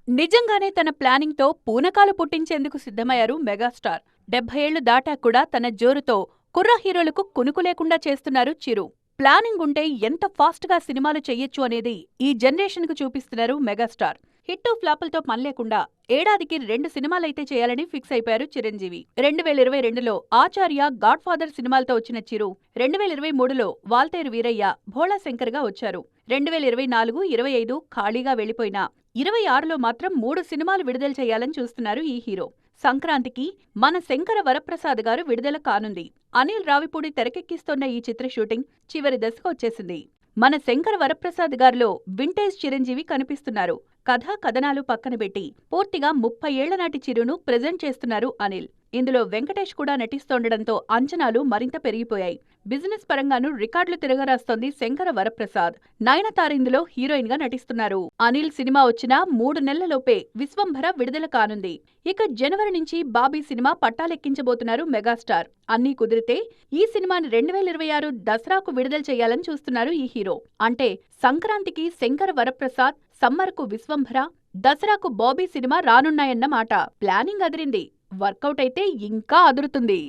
నిజంగానే తన ప్లానింగ్తో పూనకాలు పుట్టించేందుకు సిద్ధమయ్యారు మెగాస్టార్. 70 ఏళ్లు దాటాక కూడా తన జోరుతో కుర్ర హీరోలకు కునుకు లేకుండా చేస్తున్నారు చిరు. ప్లానింగ్ ఉంటే ఎంత ఫాస్ట్గా సినిమాలు చెయ్యొచ్చు అనేది ఈ జనరేషన్కు చూపిస్తున్నారు మెగాస్టార్. హిట్టు ఫ్లాపులతో పనిలేకుండా ఏడాదికి 2 సినిమాలైతే చేయాలని ఫిక్స్ అయిపోయారు చిరంజీవి. 2022లో ఆచార్య, గాడ్ ఫాదర్ సినిమాలతో వచ్చిన చిరు 2023లో వాల్తేరు వీరయ్య, భోళా శంకర్గా వచ్చారు. 2024, 25 ఖాళీగా వెళ్లిపోయినా 26లో మాత్రం 3 సినిమాలు విడుదల చేయాలని చూస్తున్నారు ఈ హీరో. సంక్రాంతికి మన శంకర వరప్రసాద్ గారు విడుదల కానుంది. అనిల్ రావిపూడి తెరకెక్కిస్తోన్న ఈ చిత్ర షూటింగ్ చివరి దశకు వచ్చేసింది. మన శంకర వరప్రసాద్ గారిలో వింటేజ్ చిరంజీవి కనిపిస్తున్నారు. కథా కథనాలు పక్కన పెట్టి పూర్తిగా 30 ఏళ్ల నాటి చిరును ప్రెజెంట్ చేస్తున్నారు అనిల్. ఇందులో వెంకటేష్ కూడా నటిస్తోండడంతో అంచనాలు మరింత పెరిగిపోయాయి. బిజినెస్ పరంగానూ రికార్డులు తిరగరాస్తోంది శంకర వరప్రసాద్. నయనతార ఇందులో హీరోయిన్ గా నటిస్తున్నారు. అనిల్ సినిమా వచ్చిన 3 నెలలలోపే విశ్వంభర విడుదల కానుంది. ఇక జనవరి నుంచి బాబీ సినిమా పట్టాలెక్కించబోతున్నారు మెగాస్టార్. అన్నీ కుదిరితే ఈ సినిమాని 2026 దసరాకు విడుదల చేయాలని చూస్తున్నారు ఈ హీరో. అంటే సంక్రాంతికి శంకర వరప్రసాద్, సమ్మర్కు విశ్వంభర, దసరాకు బాబీ సినిమా రానున్నాయన్నమాట. ప్లానింగ్ అదిరింది. వర్కౌట్ అయితే ఇంకా అదురుతుంది.